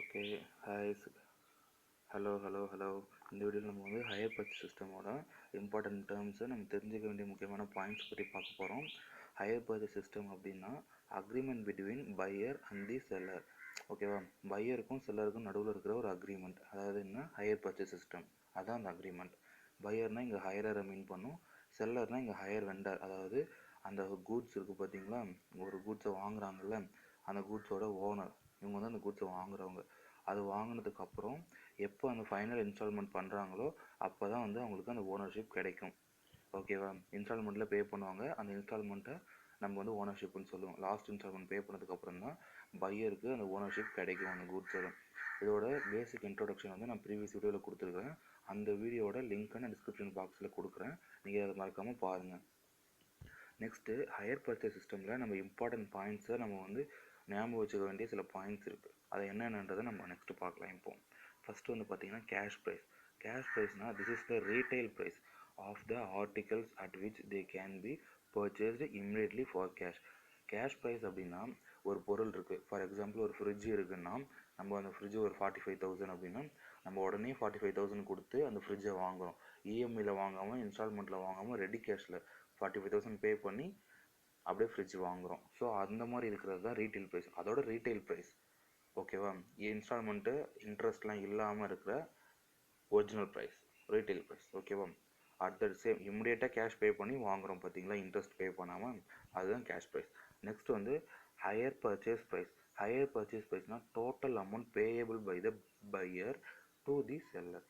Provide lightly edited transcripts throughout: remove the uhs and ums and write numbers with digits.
Okay. Hi. Hello. இந்த வீடியோவில் நம்ம வந்து ஹையர் பர்ச்சேஸ் சிஸ்டமோட இம்பார்ட்டன்ட் டேர்ம்ஸை நம்ம தெரிஞ்சுக்க வேண்டிய முக்கியமான பாயிண்ட்ஸ் பற்றி பார்க்க போகிறோம். ஹையர் பர்ச்சேஸ் சிஸ்டம் அப்படின்னா agreement between pier and the seller. ஓகேவா? பையருக்கும் செல்லருக்கும் நடுவில் இருக்கிற ஒரு அக்ரிமெண்ட், அதாவது என்ன ஹையர் பர்ச்சேஸ் சிஸ்டம், அதான் அந்த அக்ரிமெண்ட். பையர்னால் இங்கே ஹையரை மீன் பண்ணும், செல்லர்னால் இங்கே ஹையர் வெண்டர், அதாவது அந்த கூட்ஸ் இருக்குது பார்த்தீங்களா, ஒரு கூட்ஸை வாங்குறாங்கல்ல, அந்த கூட்ஸோட ஓனர், இவங்க வந்து அந்த கூட்ஸை வாங்குறவங்க. அது வாங்கினதுக்கப்புறம் எப்போ அந்த ஃபைனல் இன்ஸ்டால்மெண்ட் பண்ணுறாங்களோ அப்போ தான் வந்து அவங்களுக்கு அந்த ஓனர்ஷிப் கிடைக்கும். ஓகேவா? இன்ஸ்டால்மெண்ட்டில் பே பண்ணுவாங்க, அந்த இன்ஸ்டால்மெண்ட்டை நம்ம வந்து ஓனர்ஷிப்னு சொல்லுவோம். லாஸ்ட் இன்ஸ்டால்மெண்ட் பே பண்ணதுக்கப்புறம் தான் பையருக்கு அந்த ஓனர்ஷிப் கிடைக்கும் அந்த கூட்ஸோட. இதோட பேசிக் இன்ட்ரோடக்ஷன் வந்து நான் ப்ரீவியஸ் வீடியோவில் கொடுத்துருக்கேன். அந்த வீடியோட லிங்க்கை நான் டிஸ்கிரிப்ஷன் பாக்ஸில் கொடுக்குறேன், நீங்கள் அதை மறக்காமல் பாருங்கள். நெக்ஸ்ட்டு ஹையர் பர்ச்சேஸ் சிஸ்டமில் நம்ம இம்பார்ட்டன்ட் பாயிண்ட்ஸை நம்ம வந்து ஞாபகம் வச்சுக்க வேண்டிய சில பாயிண்ட்ஸ் இருக்குது. அதை என்னென்னன்றதை நம்ம நெக்ஸ்ட்டு பார்க்கலாம். இப்போ ஃபஸ்ட்டு வந்து பார்த்திங்கன்னா கேஷ் ப்ரைஸ். கேஷ் ப்ரைஸ்னால் this is the retail price of the articles at which they can be purchased immediately for cash. Cash price அப்படின்னா ஒரு பொருள் இருக்குது. ஃபார் எக்ஸாம்பிள் ஒரு ஃப்ரிட்ஜ் இருக்குன்னா நம்ம அந்த ஃப்ரிட்ஜ் ஒரு 45,000 அப்படின்னா நம்ம உடனே 45,000 கொடுத்து அந்த ஃப்ரிட்ஜை வாங்குகிறோம். இஎம்ஐயில் வாங்காமல், இன்ஸ்டால்மெண்ட்டில் வாங்காமல், ரெடி கேஷில் 45,000 பே பண்ணி அப்படியே ஃப்ரிட்ஜ் வாங்குகிறோம். ஸோ அந்த மாதிரி இருக்கிறது தான் ரீட்டைல் ப்ரைஸ், அதோட ரீட்டைல் ப்ரைஸ். ஓகேவா? இன்ஸ்டால்மெண்ட்டு இன்ட்ரெஸ்ட்லாம் இல்லாமல் இருக்கிற ஒரிஜினல் ப்ரைஸ், ரீட்டைல் ப்ரைஸ். ஓகேவா? அட் த சேம் இம்மிடியேட்டாக கேஷ் பே பண்ணி வாங்குகிறோம் பார்த்தீங்களா, இன்ட்ரெஸ்ட் பே பண்ணாமல், அதுதான் கேஷ் ப்ரைஸ். நெக்ஸ்ட் வந்து hire purchase price. Hire purchase ப்ரைஸ்னால் total amount payable by the buyer to the seller.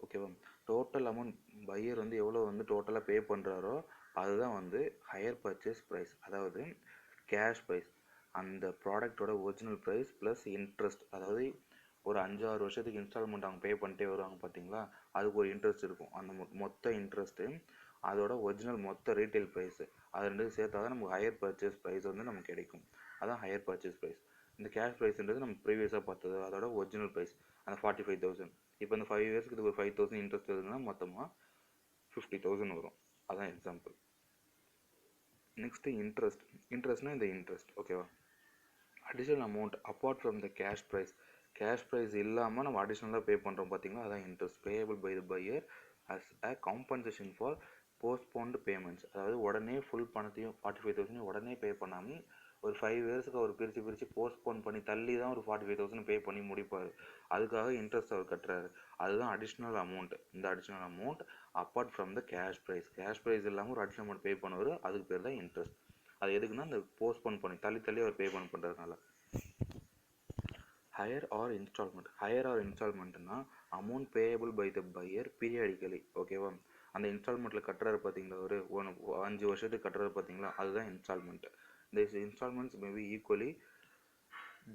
ஓகேவா? டோட்டல் அமௌண்ட் பையர் வந்து எவ்வளோ வந்து டோட்டலாக பே பண்ணுறாரோ அதுதான் வந்து ஹையர் பர்ச்சேஸ் ப்ரைஸ், அதாவது கேஷ் ப்ரைஸ். அந்த ப்ராடக்டோட ஒரிஜினல் ப்ரைஸ் ப்ளஸ் இன்ட்ரெஸ்ட், அதாவது ஒரு 5-6 வருஷத்துக்கு இன்ஸ்டால்மெண்ட் அவங்க பே பண்ணிட்டே வருவாங்க பார்த்தீங்களா, அதுக்கு ஒரு இன்ட்ரெஸ்ட் இருக்கும். அந்த மொத்த இன்ட்ரெஸ்ட்டு அதோட ஒரிஜினல் மொத்த ரீட்டைல் ப்ரைஸு, அது ரெண்டும் சேர்த்தா தான் நமக்கு ஹையர் பர்ச்சேஸ் ப்ரைஸ் வந்து நமக்கு கிடைக்கும். அதான் ஹையர் பர்ச்சேஸ் ப்ரைஸ். இந்த கேஷ் ப்ரைஸ்ன்றது நம்ம ப்ரீவியஸாக பார்த்தது, அதோட ஒரிஜினல் ப்ரைஸ் அந்த 45,000. இப்போ இந்த 5 இயர்ஸ்க்கு இது ஒரு 5,000 இன்ட்ரெஸ்ட் வருதுன்னா மொத்தமாக 50,000 வரும். அதான் எக்ஸாம்பிள். நெக்ஸ்ட்டு இன்ட்ரெஸ்ட்னால் இந்த இன்ட்ரெஸ்ட். ஓகேவா? Additional amount apart from the cash price. Cash price இல்லாமல் நம்ம அடிஷ்னலாக பே பண்ணுறோம் பார்த்தீங்களா, அதான் interest. Payable by the buyer as a compensation for postponed payments. அதாவது உடனே ஃபுல் பணத்தையும் 45,000 உடனே பே பண்ணாமல் ஒரு 5 இயர்ஸுக்கு அவர் பிரித்து போஸ்ட்போன் பண்ணி தள்ளி தான் ஒரு 45,000 பே பண்ணி முடிப்பார். அதுக்காக இன்ட்ரெஸ்ட் அவர் கட்டுறாரு. அதுதான் அடிஷ்னல் அமௌண்ட். இந்த additional amount apart from the cash price. Cash price இல்லாமல் ஒரு அடிஷ்னல் அமௌண்ட் பே பண்ணுவார், அதுக்கு பேர் தான் இன்ட்ரெஸ்ட். அது எதுக்குன்னா இந்த போஸ்ட்போன் பண்ணி தள்ளி அவர் பே பண்ணுறதுனால. ஹையர் ஆர் இன்ஸ்டால்மெண்ட்னா amount payable by the buyer periodically. ஓகேவா? அந்த இன்ஸ்டால்மெண்ட்டில் கட்டுறாரு பார்த்தீங்களா, ஒரு 5 வருஷத்துக்கு கட்டுறாரு பார்த்தீங்களா, அதுதான் இன்ஸ்டால்மெண்ட். இந்த installments maybe equally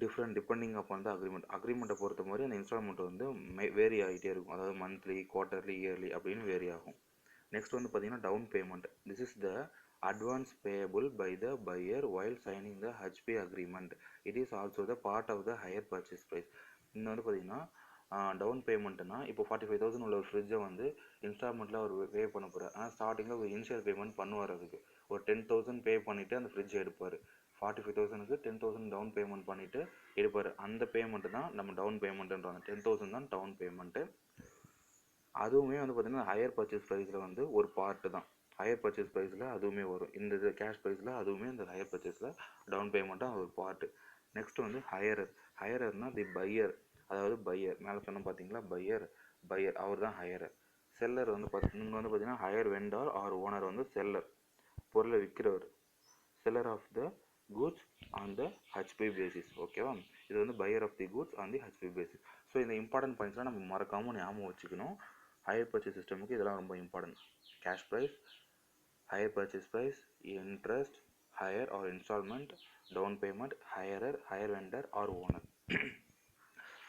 different depending upon the அக்ரிமெண்ட்டை பொறுத்த மாதிரி அந்த இன்ஸ்டால்மெண்ட் வந்து வேரி ஆகிட்டே இருக்கும். அதாவது மந்த்லி, குவார்ட்டர்லி, இயர்லி அப்படின்னு வேரி ஆகும். நெக்ஸ்ட் வந்து பார்த்தீங்கன்னா down payment. This is the advance payable by the buyer while signing the HP agreement. It is also the part of the higher purchase price. இன்னும் வந்து பார்த்தீங்கன்னா டவுன் பேமெண்ட்னா இப்போ 45,000 உள்ள ஒரு ஃப்ரிட்ஜை வந்து இன்ஸ்டால்மெண்ட்டில் அவர் பே பண்ண போகிறார். ஆனால் ஸ்டார்டிங்கில் ஒரு இனிஷியல் பேமெண்ட் பண்ணுவார். அதுக்கு ஒரு 10,000 பே பண்ணிவிட்டு அந்த ஃப்ரிட்ஜை எடுப்பார். 45,000க்கு 10,000 டவுன் பேமெண்ட் பண்ணிவிட்டு எடுப்பார். அந்த பேமெண்ட்டு தான் நம்ம டவுன் பேமெண்ட்டுன்றாங்க. 10,000 தான் டவுன் பேமெண்ட்டு. அதுவுமே வந்து பார்த்திங்கன்னா ஹையர் பர்ச்சேஸ் ப்ரைஸில் வந்து ஒரு பார்ட்டு தான். ஹையர் பர்ச்சேஸ் ப்ரைஸில் அதுவுமே வரும். இந்த கேஷ் ப்ரைஸில் அதுவுமே இந்த ஹையர் பர்ச்சேஸில் டவுன் பேமெண்ட்டாக ஒரு பார்ட்டு. நெக்ஸ்ட் வந்து ஹையரர்னால் தி பையர், அதாவது பையர் மேலே சொன்ன பார்த்தீங்களா, பையர் அவர் தான் ஹையரர். செல்லர் வந்து இங்கே வந்து பார்த்தீங்கன்னா ஹையர் வெண்டார் ஆர் ஓனர் வந்து செல்லர், பொருளை விற்கிறவர். Seller of the goods on the HP basis. ஓகேவா? இது வந்து buyer of the goods on the HP basis. So இந்த இம்பார்ட்டன்ட் பாயிண்ட்ஸ்லாம் நம்ம மறக்காமல் ஞாபகம் வச்சுக்கணும். ஹையர் பர்ச்சேஸ் சிஸ்டமுக்கு இதெல்லாம் ரொம்ப important. Cash price, hire purchase price, interest, hire or installment, down payment, hire vendor or owner.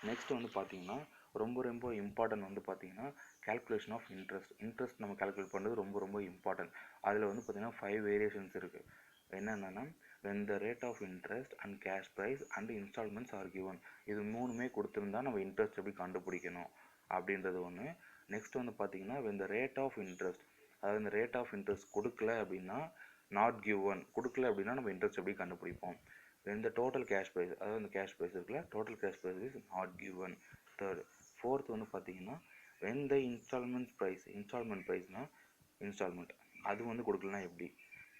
Next வந்து பார்த்தீங்கன்னா ரொம்ப இம்பார்ட்டன்ட் வந்து பார்த்தீங்கன்னா கால்குலேஷன் ஆஃப் இன்ட்ரெஸ்ட் நம்ம கால்குலேட் பண்ணுறது ரொம்ப இம்பார்ட்டன்ட். அதில் வந்து பார்த்தீங்கன்னா 5 வேரியேஷன்ஸ் இருக்குது. என்னென்னா when the rate of interest and cash price and installments are given. இது மூணுமே கொடுத்துருந்தா நம்ம இன்ட்ரெஸ்ட் எப்படி கண்டுபிடிக்கணும் அப்படின்றது ஒன்று. நெக்ஸ்ட் வந்து பார்த்தீங்கன்னா when the rate of interest, அதாவது இந்த ரேட் ஆஃப் இன்ட்ரெஸ்ட் கொடுக்கல அப்படின்னா நாட் கிவன், கொடுக்கல அப்படின்னா நம்ம இன்ட்ரெஸ்ட் எப்படி கண்டுபிடிப்போம். when the total cash price, அதாவது இந்த cash price இருக்குல்ல, total cash price is not given. Third, fourth வந்து பார்த்தீங்கன்னா when the installment priceனா installment அது வந்து கொடுக்கலனா எப்படி,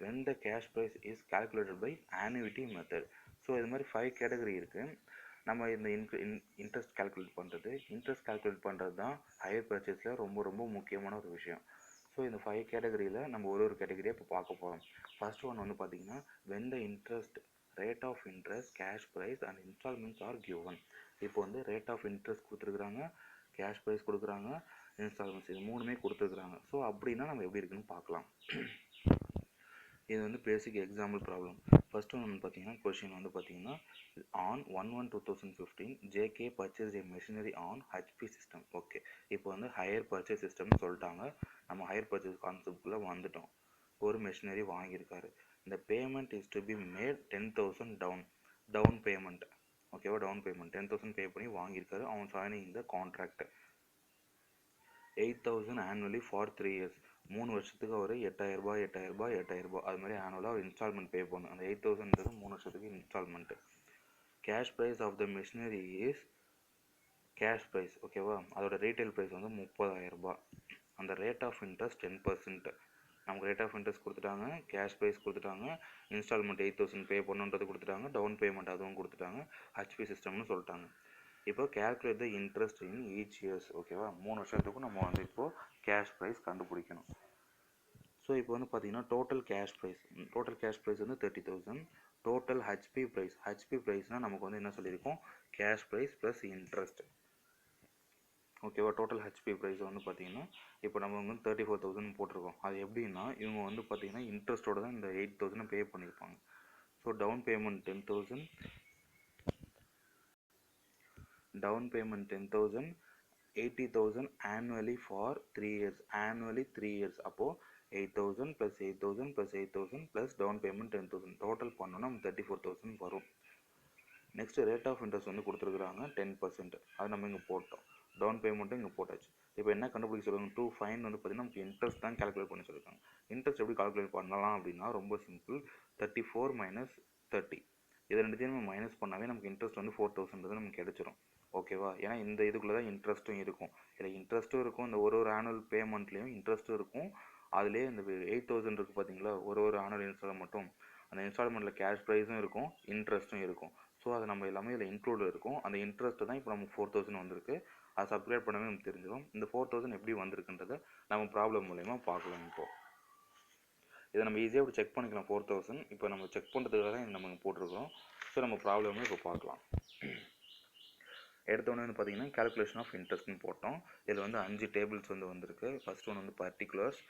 when the cash price is calculated by annuity method. So இது மாதிரி 5 கேட்டகரி இருக்குது. நம்ம இந்த இன்ட்ரெஸ்ட் கால்குலேட் பண்ணுறது தான் ஹையர் பர்ச்சேஸில் ரொம்ப ரொம்ப முக்கியமான ஒரு விஷயம். ஸோ இந்த 5 கேட்டகரியில் நம்ம ஒரு கேட்டகரியை இப்போ பார்க்க போகிறோம். ஃபர்ஸ்ட் ஒன் வந்து பார்த்தீங்கன்னா when the rate of interest, cash price and installments are given. இப்போ வந்து ரேட் ஆஃப் இன்ட்ரெஸ்ட் கொடுத்துருக்குறாங்க, கேஷ் ப்ரைஸ் கொடுக்குறாங்க, இன்ஸ்டால்மெண்ட்ஸ் இது மூணுமே கொடுத்துருக்குறாங்க. ஸோ அப்படின்னா நம்ம எப்படி இருக்குன்னு பார்க்கலாம். இது வந்து பேசிக் எக்ஸாம்பிள் ப்ராப்ளம். ஃபர்ஸ்ட் ஒன்று வந்து பார்த்தீங்கன்னா கொஷின் வந்து பார்த்தீங்கன்னா on 1/1/2015 JK purchase A machinery on HP system. Okay, இப்போ வந்து ஹையர் பர்ச்சேஸ் சிஸ்டம்னு சொல்லிட்டாங்க. நம்ம ஹையர் பர்ச்சேஸ் கான்செப்ட்குள்ளே வந்துட்டோம். ஒரு மெஷினரி வாங்கியிருக்காரு. இந்த payment is to be made 10,000 down payment. ஓகேவா, டவுன் பேமெண்ட் 10,000 பே பண்ணி வாங்கியிருக்காரு. அவன் சைனிங் இந்த கான்ட்ராக்ட் 8,000 ஆனுவலி ஃபார் 3 years. 3 வருஷத்துக்கு அவர் 8,000 அது மாதிரி ஆனுவலாக ஒரு இன்ஸ்டால்மெண்ட் பே பண்ணணும். அந்த 8,000 3 வருஷத்துக்கு instalment. Cash price of the machinery is cash price. ஓகேவா, அதோட ரீட்டைல் ப்ரைஸ் வந்து 30,000. அந்த ரேட் ஆஃப் இன்ட்ரெஸ்ட் 10%. நமக்கு ரேட் ஆஃப் இன்ட்ரெஸ்ட் கொடுத்துட்டாங்க, கேஷ் ப்ரைஸ் கொடுத்துட்டாங்க, இன்ஸ்டால்மெண்ட் 8,000 பே பண்ணுன்றது கொடுத்துட்டாங்க, டவுன் பேமெண்ட் அதுவும் கொடுத்துட்டாங்க, ஹெச்பி சிஸ்டம்னு சொல்லிட்டாங்க. இப்போ calculate the interest in each years. ஓகேவா, 3 வருஷத்துக்கும் நம்ம வந்து இப்போது கேஷ் ப்ரைஸ் கண்டுபிடிக்கணும். ஸோ இப்போ வந்து பார்த்தீங்கன்னா டோட்டல் கேஷ் ப்ரைஸ் வந்து 30,000. டோட்டல் ஹெச்பி ப்ரைஸ்னால் நமக்கு வந்து என்ன சொல்லியிருக்கோம், கேஷ் ப்ரைஸ் ப்ளஸ் இன்ட்ரெஸ்ட். ஓகேவா, டோட்டல் ஹெச்பி ப்ரைஸ் வந்து பார்த்தீங்கன்னா இப்போ நம்ம வந்து 34,000 போட்டிருக்கோம். அது எப்படின்னா இவங்க வந்து பார்த்தீங்கன்னா இன்ட்ரெஸ்ட்டோட தான் இந்த 8,000 பே பண்ணியிருப்பாங்க. So down payment 10,000, 80,000 annually for 3 years. அப்போது 8,000 + 8,000 + 8,000 + டவுன் பேமெண்ட் 10,000 டோட்டல் பண்ணோன்னா 34,000 வரும். நெக்ஸ்ட் ரேட் ஆஃப் இன்ட்ரெஸ்ட் வந்து கொடுத்துருக்குறாங்க 10%. அது நம்ம இங்கே போட்டோம், டவுன் பேமெண்ட்டும் இங்கே போட்டாச்சு. இப்போ என்ன கண்டுபிடிக்க சொல்லுவாங்க, டூ ஃபைன் வந்து பார்த்தீங்கன்னா நமக்கு இன்ட்ரெஸ்ட் தான் கால்குலேட் பண்ண சொல்லியிருக்காங்க. இன்ட்ரெஸ்ட் எப்படி கால்குலேட் பண்ணலாம் அப்படின்னா ரொம்ப சிம்பிள், 34 - 30 இது ரெண்டுத்தையும் நம்ம மைனஸ் பண்ணாவே நமக்கு இன்ட்ரெஸ்ட் வந்து 4,000 நமக்கு கிடைச்சிரும். ஓகேவா, ஏன்னா இந்த இதுக்குள்ளே தான் இன்ட்ரெஸ்ட்டும் இருக்கும். இதில் இன்ட்ரெஸ்ட்டும் இருக்கும், இந்த ஒரு ஆனுவல் பேமெண்ட்லேயும் இன்ட்ரெஸ்ட்டும் இருக்கும். அதுலேயே இந்த 8,000 இருக்குது பார்த்தீங்களா, ஒரு ஆனுவல் இன்ஸ்டால்மெண்ட்டும், அந்த இன்ஸ்டால்மெண்ட்டில் கேஷ் ப்ரைஸும் இருக்கும், இன்ட்ரெஸ்ட்டும் இருக்கும். ஸோ அது நம்ம எல்லாமே இதில் இன்க்ளூட் இருக்கும். அந்த இன்ட்ரெஸ்ட்டு தான் இப்போ நமக்கு 4,000 வந்திருக்கு. அதை சப்ஸ்கிரைப் பண்ணவே நமக்கு தெரிஞ்சிடும். இந்த 4,000 எப்படி வந்திருக்குன்றதை நம்ம ப்ராப்ளம் மூலயமா பார்க்கலாம். இப்போது இதை நம்ம ஈஸியாக இப்படி செக் பண்ணிக்கலாம். 4,000 இப்போ நம்ம செக் பண்ணுறதுக்காக தான் நம்ம போட்டிருக்கிறோம். ஸோ நம்ம ப்ராப்ளமும் இப்போ பார்க்கலாம். எடுத்தோடனே வந்து பார்த்தீங்கன்னா கேல்குலேஷன் ஆஃப் இன்ட்ரெஸ்ட்னு போட்டோம். இதில் வந்து 5 டேபிள்ஸ் வந்து வந்திருக்கு. ஃபர்ஸ்ட் ஒன்று வந்து பர்டிகுலர்ஸ்,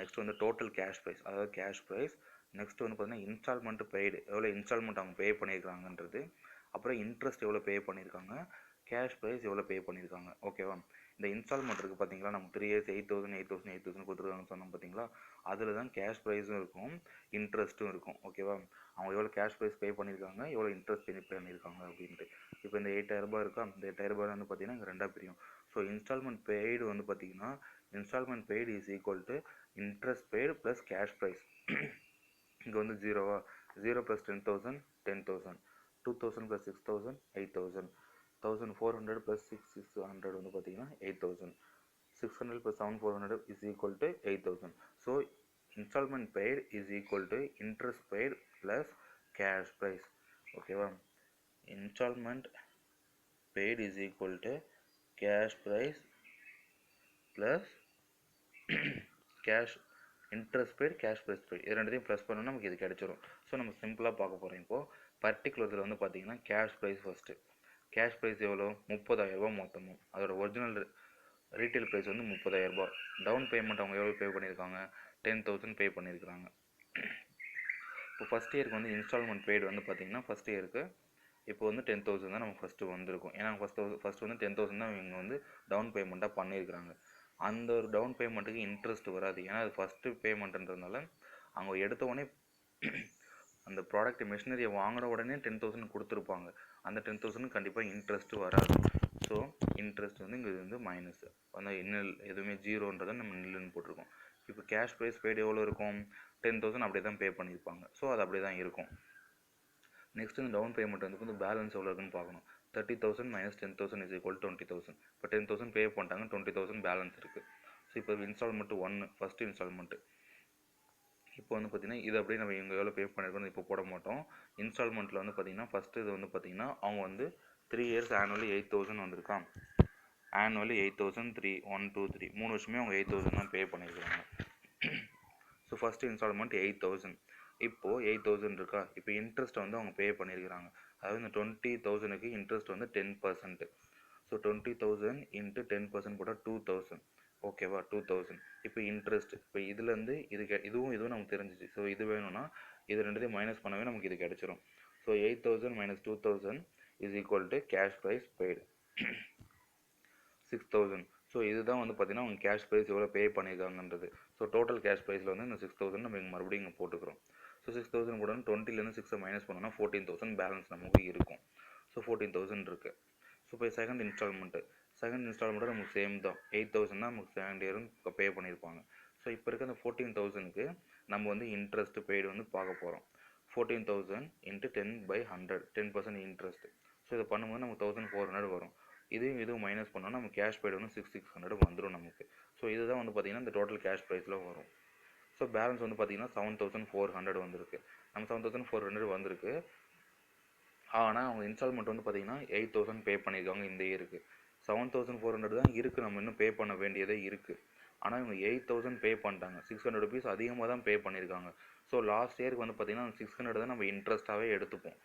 நெக்ஸ்ட் வந்து டோட்டல் கேஷ் ப்ரைஸ், அதாவது கேஷ் ப்ரைஸ். நெக்ஸ்ட் வந்து பார்த்தீங்கன்னா இன்ஸ்டால்மெண்ட் பெய்டு, எவ்வளோ இன்ஸ்டால்மெண்ட் அவங்க பே பண்ணியிருக்காங்கன்றது. அப்புறம் இன்ட்ரெஸ்ட் எவ்வளோ பே பண்ணியிருக்காங்க, கேஷ் ப்ரைஸ் எவ்வளோ பே பண்ணியிருக்காங்க. ஓகேவா, இந்த இன்ஸ்டால்மெண்ட் இருக்குது பார்த்தீங்களா, நம்ம 3 years 8,000 கொடுத்துருக்காங்கன்னு சொன்னோம் பார்த்தீங்களா, அதில் தான் கேஷ் ப்ரைஸும் இருக்கும், இன்ட்ரெஸ்ட்டும் இருக்கும். ஓகேவா, அவங்க எவ்வளோ கேஷ் ப்ரைஸ் பே பண்ணியிருக்காங்க, எவ்வளோ இன்ட்ரெஸ்ட் பே பண்ணியிருக்காங்க அப்படின்ட்டு. இப்போ இந்த 8,000 இருக்கா, இந்த 8,000 வந்து பார்த்தீங்கன்னா இங்கே ரெண்டாக பிரியும். ஸோ இன்ஸ்டால்மெண்ட் பெய்டு வந்து பார்த்தீங்கன்னா instalment paid is equal to interest paid plus cash price. இங்கே வந்து 0 + 10,000 10,000, 2,000 + 6,000 8,000, 1,400 + 6,600 வந்து பார்த்தீங்கன்னா 8,000, 600 + 7,400 is equal to 8,000. So installment paid is equal to interest paid plus cash price. ஓகேவா, installment paid is equal to cash price plus cash interest paid cash price paid, இது ரெண்டுத்தையும் plus பண்ணோன்னா நமக்கு இது கிடைச்சிரும். ஸோ நம்ம சிம்பிளாக பார்க்க போகிறோம். இப்போது பர்டிகுலர்ஸில் வந்து பார்த்தீங்கன்னா cash price first. Cash price எவ்வளோ, 30,000 மொத்தமும். அதோட ஒரிஜினல் ரீட்டைல் ப்ரைஸ் வந்து 30,000. டவுன் பேமெண்ட் அவங்க எவ்வளோ பே பண்ணியிருக்காங்க, 10,000 பே பண்ணியிருக்காங்க. இப்போ ஃபஸ்ட் இயருக்கு வந்து இன்ஸ்டால்மெண்ட் பெய்டு வந்து பார்த்தீங்கன்னா ஃபஸ்ட் இயருக்கு இப்போ வந்து 10,000 தான் நமக்கு ஃபஸ்ட்டு வந்திருக்கும். ஏன்னா ஃபஸ்ட்டு வந்து 10,000 தான் இவங்க வந்து டவுன் பேமெண்ட்டாக பண்ணியிருக்கிறாங்க. அந்த ஒரு டவுன் பேமெண்ட்டுக்கு இன்ட்ரெஸ்ட் வராது, ஏன்னா அது ஃபஸ்ட்டு பேமெண்ட்டுன்றதுனால அவங்க எடுத்த உடனே அந்த ப்ராடக்ட் மிஷினரியை வாங்கின உடனே 10,000 கொடுத்துருப்பாங்க. அந்த 10,000 கண்டிப்பாக இன்ட்ரெஸ்ட்டு வராது. ஸோ இன்ட்ரெஸ்ட் வந்து இங்கே வந்து மைனஸ் வந்து இன்னல், எதுவுமே ஜீரோன்றதை நம்ம நில்லுன்னு போட்டிருக்கோம். இப்போ கேஷ் ப்ரைஸ் பெய்டு எவ்வளோ இருக்கும், 10,000 அப்படியே தான் பே பண்ணியிருப்பாங்க. ஸோ அது அப்படியே தான் இருக்கும். நெக்ஸ்ட் இந்த டவுன் பேமெண்ட் வந்து பேலன்ஸ் எவ்வளோ இருக்குன்னு பார்க்கணும். 30,000 மைனஸ் 10,000 இஸ் ஈக்குவல் 20,000. இப்போ 10,000 பே பண்ணிட்டாங்க, 20,000 பேலன்ஸ் இருக்குது. ஸோ இப்போ இன்ஸ்டால்மெண்ட் 1 ஃபஸ்ட்டு இன்ஸ்டால்மெண்ட்டு. இப்போ வந்து பார்த்தீங்கன்னா இது அப்படியே நம்ம இவங்க எவ்வளோ பே பண்ணியிருக்கோம் இப்போ போட மாட்டோம். இன்ஸ்டால்மெண்ட்டில் வந்து பார்த்தீங்கன்னா ஃபஸ்ட்டு இது வந்து பார்த்தீங்கன்னா அவங்க வந்து 3 இயர்ஸ் ஆனுவலி 8,000 வந்திருக்கான். ஆனுவலி 8,000 3 1 2 3 3 வருஷமே அவங்க 8,000 தான் பே பண்ணியிருக்காங்க. So first instalment 8,000. இப்போது 8,000 இருக்கா, இப்போ இன்ட்ரெஸ்ட் வந்து அவங்க பே பண்ணியிருக்கிறாங்க. அதாவது இந்த 20,000க்கு இன்ட்ரெஸ்ட் வந்து 10%. ஸோ 20,000 இன்ட்டு 10% போட்டால் 2,000. ஓகேவா, 2,000. இப்போ இன்ட்ரெஸ்ட் இப்போ இதுலேருந்து இதுவும் நமக்கு தெரிஞ்சிச்சு. ஸோ இது வேணும்னா இது ரெண்டுத்தையும் மைனஸ் பண்ணவே நமக்கு இது கிடச்சிரும். So 8,000 minus 2,000 is equal to cash price paid 6,000. So இதுதான் வந்து பார்த்தீங்கன்னா அவங்க கேஷ் ப்ரைஸ் எவ்வளோ பே பண்ணியிருக்காங்கன்றது. ஸோ டோட்டல் கேஷ் ப்ரைஸில் வந்து இந்த 6,000 நம்ம இங்கே மறுபடியும் இங்கே போட்டுக்கிறோம். ஸோ 6,000 கூட 20லேருந்து 6 மைனஸ் பண்ணோம்னா 14,000 பேலன்ஸ் நமக்கு இருக்கும். ஸோ 14,000 இருக்குது. ஸோ இப்போ செகண்ட் இன்ஸ்டால்மெண்ட்டு நமக்கு சேம் தான். 8,000 தான் நமக்கு செகண்ட் இயரும் பே பண்ணியிருப்பாங்க. ஸோ இப்போ இருக்க அந்த 14,000க்கு நம்ம வந்து இன்ட்ரெஸ்ட் பெய்டு வந்து பார்க்க போகிறோம். 14,000 இன்ட்டு 10/100 10% இன்ட்ரெஸ்ட். ஸோ இதை பண்ணும்போது நமக்கு 1,400 வரும். இதுவும் மைனஸ் பண்ணோம்னா நம்ம கேஷ் பெய்டு வந்து 6,600 வந்துடும் நமக்கு. ஸோ இதுதான் வந்து பார்த்திங்கன்னா இந்த டோட்டல் கேஷ் ப்ரைஸில் வரும். ஸோ பேலன்ஸ் வந்து பார்த்திங்கன்னா 7,400 வந்திருக்கு. நம்ம 7,400 வந்திருக்கு. ஆனால் அவங்க இன்ஸ்டால்மெண்ட் வந்து பார்த்திங்கன்னா 8,000 பே பண்ணியிருக்காங்க இந்த இயருக்கு. 7,400 தான் இருக்குது, நம்ம இன்னும் பே பண்ண வேண்டியதே இருக்குது. ஆனால் இவங்க 8,000 பே பண்ணிட்டாங்க. 600 ருபீஸ் அதிகமாக தான் பே பண்ணியிருக்காங்க. ஸோ லாஸ்ட் இயருக்கு வந்து பார்த்திங்கன்னா 600 தான் நம்ம இன்ட்ரெஸ்ட்டாகவே எடுத்துப்போம்.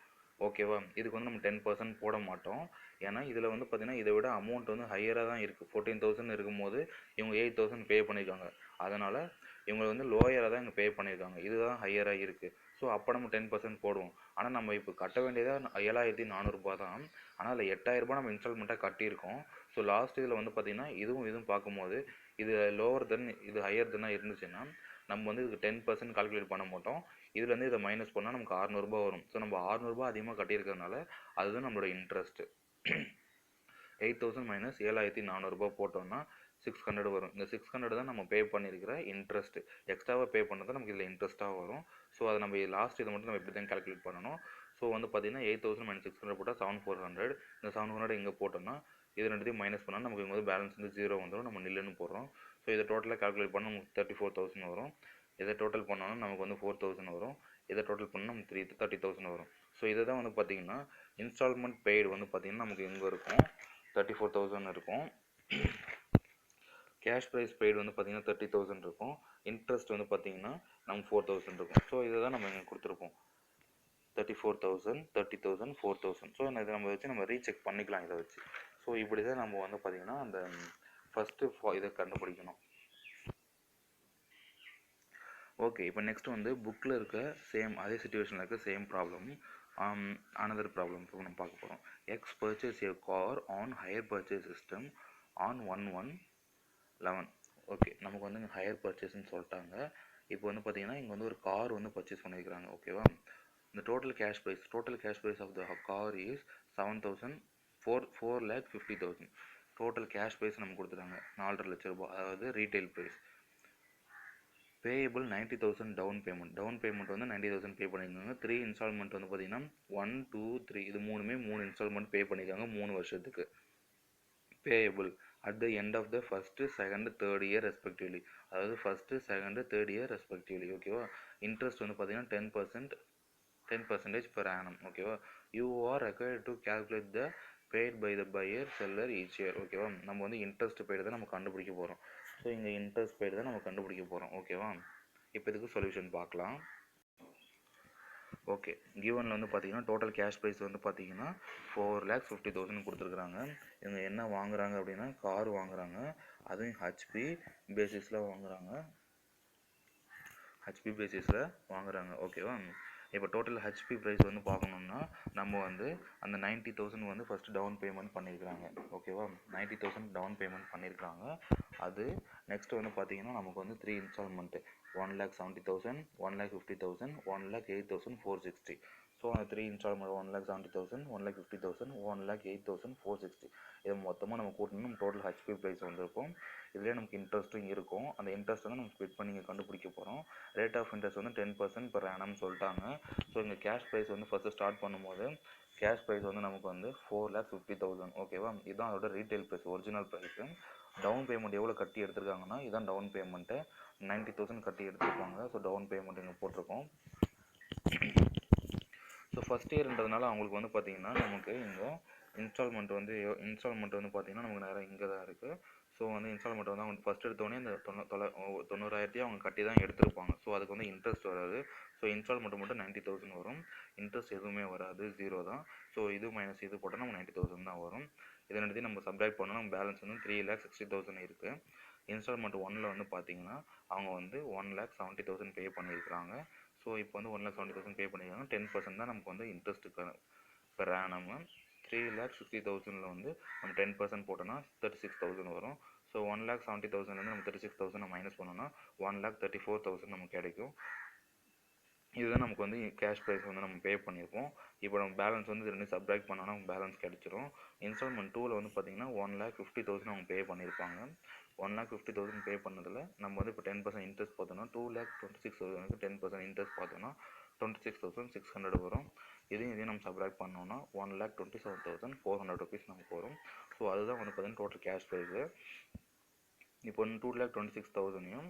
ஓகேவா, இதுக்கு வந்து நம்ம 10% போட மாட்டோம். ஏன்னா இதில் வந்து பார்த்திங்கன்னா இதை விட அமௌண்ட் வந்து ஹையராக தான் இருக்குது. 14,000 இருக்கும்போது இவங்க 8,000 பே பண்ணியிருக்காங்க. அதனால் இவங்க வந்து லோயராக தான் இங்கே பே பண்ணியிருக்காங்க. இதுதான் ஹையராக இருக்குது. ஸோ அப்போ நம்ம 10% போடுவோம். ஆனால் நம்ம இப்போ கட்ட வேண்டியதாக 7,400 தான். ஆனால் அதில் 8,000 நம்ம இன்ஸ்டால்மெண்ட்டாக கட்டியிருக்கோம். ஸோ லாஸ்ட் இதில் வந்து பார்த்திங்கன்னா இதுவும் பார்க்கும்போது இது லோவர் தென் இது ஹையர் தென்னாக இருந்துச்சுன்னா நம்ம வந்து இதுக்கு 10% கால்குலேட் பண்ண மாட்டோம். இதுலேருந்து இதை மைனஸ் பண்ணால் நமக்கு 600 வரும். ஸோ நம்ம 600 அதிகமாக கட்டியிருக்கிறதுனால அதுதான் நம்மளோட இன்ட்ரெஸ்ட்டு. 8,000 மைனஸ் 7,400 போட்டோம்னா 600 வரும். இந்த 600 தான் நம்ம பே பண்ணியிருக்கிற இன்ட்ரெஸ்ட்டு. எக்ஸ்ட்ராவாக பே பண்ணது நமக்கு இதில் இன்ட்ரெஸ்ட்டாக வரும். ஸோ அதை நம்ம லாஸ்ட் இதை மட்டும் நம்ம இப்படி தான் கால்குலேட் பண்ணணும். ஸோ வந்து பார்த்திங்கன்னா 8,000 மைனஸ் 600 போட்டால் 7,400. இந்த 700 இங்கே போட்டோம்னா இது ரெண்டுத்தையும் மைனஸ் பண்ணால் நமக்கு இங்கே வந்து பேலன்ஸ் வந்து 0 வந்துடும். நம்ம நில்லுன்னு போடுறோம். ஸோ இதை டோட்டலாக கால்குலேட் பண்ணால் நமக்கு 34,000 வரும். இதை டோட்டல் பண்ணோன்னா நமக்கு வந்து 4,000 வரும். இதை டோட்டல் பண்ணால் நமக்கு 30,000 வரும். ஸோ இதை தான் வந்து பார்த்திங்கன்னா இன்ஸ்டால்மெண்ட் பெய்டு வந்து பார்த்திங்கன்னா நமக்கு எங்கே இருக்கும், 34,000 இருக்கும். கேஷ் ப்ரைஸ் பெய்டு வந்து பார்த்திங்கன்னா 30,000 இருக்கும். இன்ட்ரெஸ்ட் வந்து பார்த்திங்கன்னா நமக்கு 4,000 இருக்கும். ஸோ இதை தான் நம்ம இங்கே கொடுத்துருப்போம். 34,000 30,000 4,000. ஸோ இதை நம்ம வச்சு நம்ம ரீசெக் பண்ணிக்கலாம் இதை வச்சு. ஸோ இப்படி தான் நம்ம வந்து பார்த்திங்கன்னா அந்த ஃபஸ்ட்டு இதை கண்டுபிடிக்கணும். ஓகே, இப்போ நெக்ஸ்ட் வந்து புக்கில் இருக்க அதே சிச்சுவேஷனில் இருக்க சேம் ப்ராப்ளம், அனதர் ப்ராப்ளம் இப்போ நம்ம பார்க்க போகிறோம். X purchase A car on higher purchase system on 1/1/11. Okay, நமக்கு வந்து இங்கே ஹையர் பர்ச்சேஸ்ன்னு சொல்லிட்டாங்க. இப்போ வந்து பார்த்திங்கன்னா இங்கே வந்து ஒரு கார் வந்து பர்ச்சேஸ் பண்ணியிருக்கிறாங்க. ஓகேவா, இந்த total cash price of the car is 4,50,000. Total cash price நம்ம கொடுத்துட்டாங்க 4.5 லட்ச ரூபாய், அதாவது retail price. Payable 90,000 down payment வந்து 90,000 பே பண்ணியிருக்காங்க. 3 இன்ஸ்டால்மெண்ட் வந்து பார்த்திங்கன்னா 1 2 3 இது 3 இன்ஸ்டால்மெண்ட் பே பண்ணியிருக்காங்க 3 வருஷத்துக்கு. Payable at the end of the first second third year respectively, அதாவது first second third year respectively. ஓகேவா, இன்ட்ரெஸ்ட் வந்து பார்த்திங்கன்னா 10% per annum. ஓகேவா, you are required to calculate the paid by the buyer seller each year. ஓகேவா, நம்ம வந்து interest paid தான் நம்ம கண்டுபிடிக்க போகிறோம். ஸோ இங்கே இன்ட்ரெஸ்ட் பெய்டு தான் நம்ம கண்டுபிடிக்க போகிறோம். ஓகேவா, இப்போ இதுக்கு சொல்யூஷன் பார்க்கலாம். ஓகே, கிவனில் வந்து பார்த்திங்கன்னா டோட்டல் கேஷ் ப்ரைஸ் வந்து பார்த்திங்கன்னா 4,50,000 கொடுத்துருக்குறாங்க. இவங்க என்ன வாங்குறாங்க அப்படின்னா கார் வாங்குறாங்க, அதுவும் ஹெச்பி பேசிஸில் வாங்குறாங்க. ஓகேவா, இப்போ டோட்டல் ஹெச்பி ப்ரைஸ் வந்து பார்க்கணுன்னா நம்ம வந்து அந்த 90,000 வந்து ஃபஸ்ட்டு டவுன் பேமெண்ட் பண்ணியிருக்கிறாங்க. ஓகேவா, 90,000 டவுன் பேமெண்ட் பண்ணியிருக்காங்க. அது நெக்ஸ்ட் வந்து பார்த்திங்கன்னா நமக்கு வந்து 3 இன்ஸ்டால்மெண்ட்டு 1,70,000 1,50,000 1,08,460. ஸோ அந்த 3 இன்ஸ்டால்மெண்ட் 1,70,000, 1,50,000, 1,08,460 இது மொத்தமாக நம்ம கூட்டணும். நம்ம டோட்டல் ஹெச்பி ப்ரைஸ் வந்திருக்கும். இதுலேயே நமக்கு இன்ட்ரெஸ்ட்டும் இருக்கும். அந்த இன்ட்ரெஸ்ட் வந்து நம்ம ஸ்ப்ளிட் பண்ணி இங்கே கண்டுபிடிக்க போகிறோம். ரேட் ஆஃப் இன்ட்ரெஸ்ட் வந்து 10% per annum சொல்லிட்டாங்க. ஸோ இங்கே கேஷ் ப்ரைஸ் வந்து ஃபஸ்ட்டு ஸ்டார்ட் பண்ணும்போது கேஷ் ப்ரைஸ் வந்து நமக்கு வந்து 4,50,000 ஓகேவா. இதுதான் அதோட retail price, original price. Down payment எவ்வளோ கட்டி எடுத்திருக்காங்கன்னா இதுதான் டவுன் பேமெண்ட்டு 90,000 கட்டி எடுத்துருப்பாங்க. ஸோ டவுன் பேமெண்ட் இங்கே போட்டிருக்கோம். ஸோ ஃபஸ்ட் இயர்ன்றதுனால அவங்களுக்கு வந்து பார்த்திங்கன்னா நமக்கு இங்கே இன்ஸ்டால்மெண்ட் வந்து பார்த்திங்கன்னா நமக்கு நேரம் இங்கே தான் இருக்குது. ஸோ வந்து இன்ஸ்டால்மெண்ட் வந்து அவங்க ஃபஸ்ட் எடுத்தோடனே இந்த 90,000 அவங்க கட்டி தான் எடுத்திருப்பாங்க. ஸோ அதுக்கு வந்து இன்ட்ரெஸ்ட் வராது. ஸோ இன்ஸ்டால்மெண்ட் மட்டும் 90,000 வரும். இன்ட்ரெஸ்ட் எதுவுமே வராது, 0 தான். ஸோ இது மைனஸ் இது போட்டால் நம்ம 90,000 தான் வரும். இதை ரெண்டுத்தையும் நம்ம சப்ராக்ட் பண்ணோம். நம்ம பேலன்ஸ் வந்து 3,60,000 இருக்குது. இன்ஸ்டால்மெண்ட் 1ல் வந்து பார்த்திங்கன்னா அவங்க வந்து 1,70,000 பே பண்ணியிருக்கிறாங்க. ஸோ இப்போ வந்து 1,70,000 பே பண்ணியிருக்காங்க. 10% தான் நமக்கு வந்து இன்ட்ரெஸ்ட்டுக்கு பெர் ஆனம். 3,60,000 வந்து நம்ம 10% போட்டோம்னா 36,000 வரும். ஸோ 1,70,000 நம்ம 36,000 மைனஸ் பண்ணோம்னா 1,34,000 நமக்கு கிடைக்கும். இதுதான் நமக்கு வந்து கேஷ் ப்ரைஸ் வந்து நம்ம பே பண்ணியிருக்கோம். இப்போ நம்ம பேலன்ஸ் வந்து ரெண்டு சப்ராக்ட் பண்ணோன்னா நமக்கு பேலன்ஸ் கிடச்சிரும். இன்ஸ்டால்மெண்ட் 2ல் வந்து பார்த்திங்கன்னா 1,50,000 அவங்க பே பண்ணியிருப்பாங்க. 1,50,000 பே பண்ணதில் நம்ம வந்து இப்போ 10% இன்ட்ரெஸ்ட் பார்த்தோம்னா 2,26,000 10% இன்ட்ரெஸ்ட் பார்த்தோம்னா 26,600 வரும். இதையும் நம்ம சப்ராக்ட் பண்ணோம்னா 1,27,400 ருபீஸ் நமக்கு வரும். ஸோ அதுதான் வந்து பார்த்திங்கன்னா டோட்டல் கேஷ் ப்ரைஸு. இப்போ 2,26,000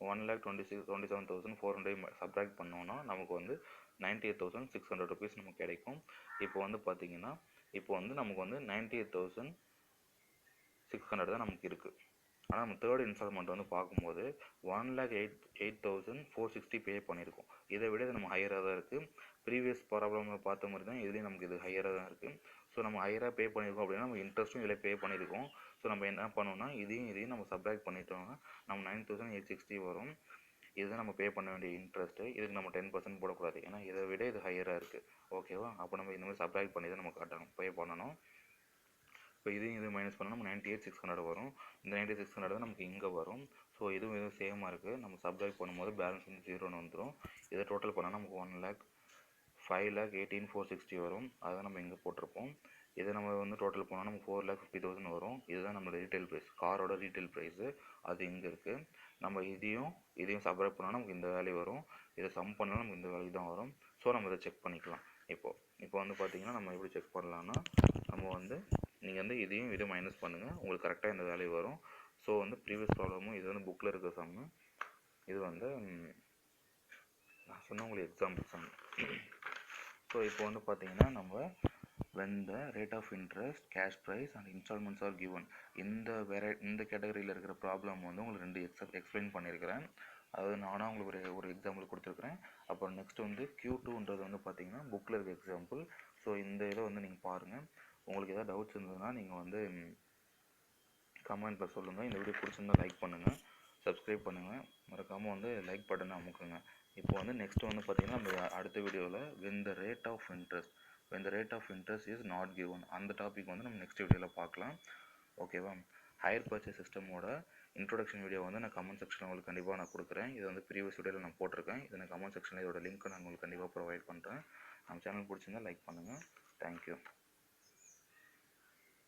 1,27,400 சப்ராக்ட் பண்ணோன்னா நமக்கு வந்து 98,600 ருபீஸ் நமக்கு கிடைக்கும். இப்போ வந்து பார்த்திங்கன்னா இப்போ வந்து நமக்கு வந்து 98,600 தான் நமக்கு இருக்குது. ஆனால் நம்ம தேர்ட் இன்ஸ்டால்மெண்ட் வந்து பார்க்கும்போது 1,08,460 பே பண்ணியிருக்கோம். இதை விட இது நம்ம ஹையராக தான் இருக்குது. ப்ரீவியஸ் ப்ராப்ளமில் பார்த்த மாதிரி தான் இதுலேயும் நமக்கு இது ஹையராக தான் இருக்குது. ஸோ நம்ம ஹையராக பே பண்ணியிருக்கோம் அப்படின்னா நம்ம இன்ட்ரெஸ்ட்டும் இதில் பே பண்ணியிருக்கோம். ஸோ நம்ம என்ன பண்ணோம்னா இதையும் நம்ம சப்ராக்ட் பண்ணிட்டோம்னா நம்ம 9,860 வரும். இதுதான் நம்ம பே பண்ண வேண்டிய இன்ட்ரெஸ்ட்டு. இதுக்கு நம்ம 10% போடக்கூடாது, ஏன்னா இதை விட இது ஹையராக இருக்குது. ஓகேவா. அப்போ நம்ம இந்த மாதிரி சப்ராக்ட் பண்ணி தான் நம்ம காட்டணும், பே பண்ணணும். இப்போ இது மைனஸ் பண்ணால் நம்ம 98,600 வரும். இந்த 98,600 தான் நமக்கு இங்கே வரும். ஸோ இதுவும் சேமாக இருக்குது. நம்ம சப்ராக்ட் பண்ணும்போது பேலன்ஸ் வந்து 0ன்னு வந்துடும். இதை டோட்டல் பண்ணால் நமக்கு 1,05,18,460 வரும். அதை நம்ம இங்கே போட்டிருப்போம். இதை நம்ம வந்து டோட்டல் பண்ணால் நமக்கு 4,50,000 வரும். இதுதான் நம்மளோட ரீட்டைல் ப்ரைஸ், காரோட ரீட்டைல் ப்ரைஸு. அது இங்கே இருக்குது. நம்ம இதையும் சப்ராக்ட் பண்ணால் நமக்கு இந்த வேல்யூ வரும். இதை சம் பண்ணால் நமக்கு இந்த வேல்யூ தான் வரும். ஸோ நம்ம இதை செக் பண்ணிக்கலாம். இப்போ வந்து பார்த்திங்கன்னா நம்ம எப்படி செக் பண்ணலான்னா நம்ம வந்து நீங்கள் வந்து இதையும் மைனஸ் பண்ணுங்கள், உங்களுக்கு கரெக்டாக இந்த வேல்யூ வரும். ஸோ வந்து ப்ரீவியஸ் ப்ராப்ளமும் இது வந்து புக்கில் இருக்க சம்மு, இது வந்து நான் சொன்ன உங்களுக்கு எக்ஸாம்பிள் சம். ஸோ இப்போ வந்து பார்த்திங்கன்னா நம்ம when the rate of interest, cash price and installments are given, இந்த கேட்டகரியில் இருக்கிற ப்ராப்ளம் வந்து உங்களுக்கு ரெண்டு எக்ஸ்பிளைன் பண்ணியிருக்கிறேன். அதாவது நானாக உங்களுக்கு ஒரு எக்ஸாம்பிள் கொடுத்துருக்குறேன். அப்புறம் நெக்ஸ்ட் வந்து Q2ன்றது வந்து பார்த்திங்கன்னா புக்கில் இருக்க எக்ஸாம்பிள். ஸோ இந்த இதை வந்து நீங்கள் பாருங்கள். உங்களுக்கு எதாவது டவுட்ஸ் இருந்ததுன்னா நீங்கள் வந்து கமெண்ட்டில் சொல்லுங்கள். இந்த வீடியோ பிடிச்சிருந்தா லைக் பண்ணுங்கள், சப்ஸ்கிரைப் பண்ணுங்கள், மறக்காமல் வந்து லைக் பட்டனை அமுக்குங்க. இப்போ வந்து நெக்ஸ்ட் வந்து பார்த்திங்கன்னா நம்ம அடுத்த வீடியோவில் when the rate of interest is not given அந்த டாபிக் வந்து நம்ம நெக்ஸ்ட் வீடியோவில் பார்க்கலாம். ஓகேவா. ஹையர் பர்ச்சேஸ் சிஸ்டமோட இன்ட்ரோடக்ஷன் வீடியோ வந்து நான் கமெண்ட் செக்ஷனில் உங்களுக்கு கண்டிப்பாக நான் கொடுக்குறேன். இது வந்து ப்ரீவியஸ் வீடியோவில் நான் போட்டிருக்கேன். இதை நான் கமெண்ட் செக்ஷனில் இதோட லிங்க்கை நான் உங்களுக்கு கண்டிப்பாக ப்ரொவைட் பண்ணுறேன். நம்ம சேனல் பிடிச்சிருந்தா லைக் பண்ணுங்கள். தேங்க்யூ.